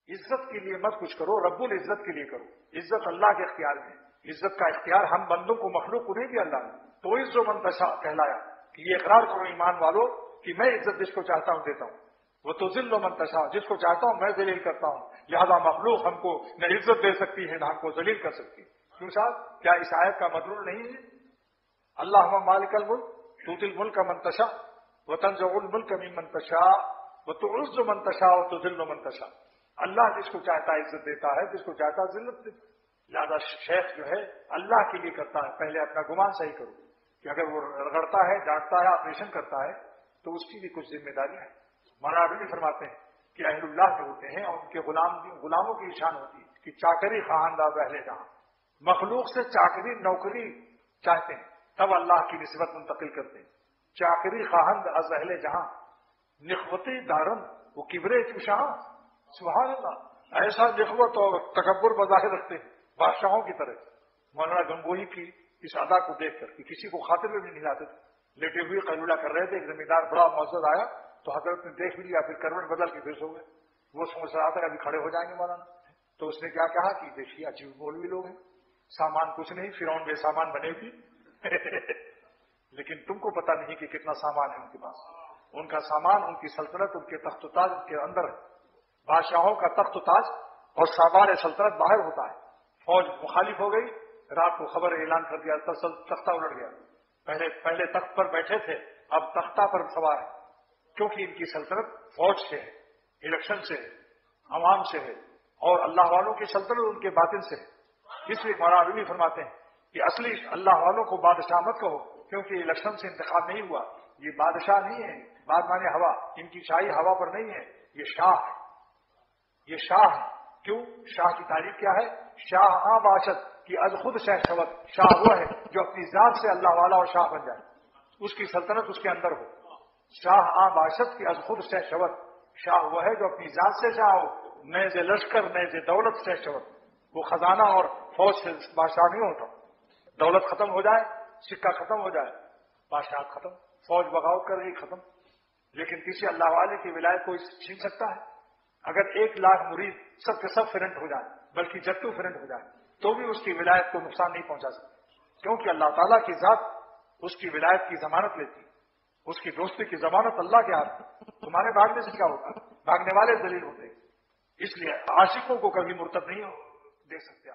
عزت کے لیے مت کچھ کرو، رب العزت کے لیے کرو. عزت اللہ کے اختیار میں. عزت کا اختیار ہم بندوں کو، مخلوق کو نہیں دیا اللہ نے. تو عز و منتشا کہلایا کہ یہ اقرار کرو ایمان والو کہ میں عزت جس کو چاہتا ہوں دیتا ہوں. وہ تو ذل و منتشا، جس کو چاہتا ہوں میں ذلیل کرتا ہوں. لہذا مخلوق ہم کو نہ عزت دے سکتی ہے نہ ہم کو ذلیل کر سکتی. کیوں صاحب؟ کیا اس آیت کا مطلب نہیں ہے اللہ مالک الملک تؤتی الملک من تشاء وتنزع الملک ممن تشاء وتعز من تشاء وتذل من تشاء. اللہ جس کو چاہتا ہے عزت دیتا ہے، جس کو چاہتا ہے ذلت دیتا ہے. لہذا شیخ جو ہے اللہ کے لیے کرتا ہے. پہلے اپنا گمان صحیح کرو کہ اگر وہ رگڑتا ہے، ڈانٹتا ہے، آپریشن کرتا ہے تو اس کی بھی کچھ ذمہ داری ہے. مولانا بھی فرماتے ہیں کہ اہل اللہ جو ہوتے ہیں اور ان کے غلاموں کی شان ہوتی ہے کہ چاکری خواہانداز اہل جہاں. مخلوق سے چاکری نوکری چاہتے ہیں تب اللہ کی نسبت منتقل کرتے ہیں. چاکری خواہند از اہل جہاں نخوتی دارن وہ کبرے چوشاں. سبحان اللہ. ایسا نخوت اور تکبر بظاہر رکھتے ہیں بادشاہوں کی طرح. مولانا گنگوہی کی اس ادا کو دیکھ کر کہ کسی کو خاطر میں بھی نہیں لاتے تھے. لیٹے ہوئے قیلولہ کر رہے تھے، ایک زمیندار بڑا معزز آیا تو حضرت نے دیکھ لیا، پھر کروٹ بدل کے پھر سو گئے. وہ سوچ رہا تھا ابھی کھڑے ہو جائیں گے مولانا. تو اس نے کیا کہا کہ دیکھیے عجیب مولوی لوگ ہیں، سامان کچھ نہیں، فرعون بے سامان بنے گی. لیکن تم کو پتہ نہیں کہ کتنا سامان ہے ان کے پاس. ان کا سامان، ان کی سلطنت، ان کے تخت و تاج ان کے اندر ہے. بادشاہوں کا تخت و تاج اور سامان سلطنت باہر ہوتا ہے. فوج مخالف ہو گئی، رات کو خبر اعلان کر دیا، تختہ الٹ گیا. پہلے تخت پر بیٹھے تھے، اب تختہ پر سوار ہے. کیونکہ ان کی سلطنت فوج سے ہے، الیکشن سے ہے، عوام سے ہے، اور اللہ والوں کی سلطنت ان کے باطن سے ہے. اس لیے مولانا رومی فرماتے ہیں کہ اصلی اللہ والوں کو بادشاہ مت کہو، کیونکہ الیکشن سے انتخاب نہیں ہوا. یہ بادشاہ نہیں ہے، باد مانے ہوا. ان کی شاہی ہوا پر نہیں ہے، یہ شاہ ہے. یہ شاہ ہے. کیوں؟ شاہ کی تعریف کیا ہے؟ شاہ باشد کی از خود شہ شود. شاہ وہ ہے جو اپنی ذات سے اللہ والا اور شاہ بن جائے، اس کی سلطنت اس کے اندر ہو. شاہ باشد کی از خود شہ شود. شاہ وہ ہے جو اپنی ذات سے شاہ ہو، نیز لشکر نیز دولت سے شود. وہ خزانہ اور فوج سے بادشاہ نہیں ہوتا. دولت ختم ہو جائے، سکہ ختم ہو جائے، بادشاہ ختم، فوج بغاوت کر گئی، ختم. لیکن کسی اللہ والے کی ولایت کوئی چھین سکتا ہے؟ اگر 1,00,000 مرید سب کے سب فرنٹ ہو جائے، بلکہ جٹو فرنٹ ہو جائے، تو بھی اس کی ولایت کو نقصان نہیں پہنچا سکتا. کیونکہ اللہ تعالیٰ کی ذات اس کی ولایت کی ضمانت لیتی. اس کی دوستی کی ضمانت اللہ کے ہاتھ. تمہارے بھاگنے سے کیا ہوتا ہے؟ بھاگنے والے ذلیل ہوتے. اس لیے عاشقوں کو کبھی مرتد نہیں دیکھ سکتے.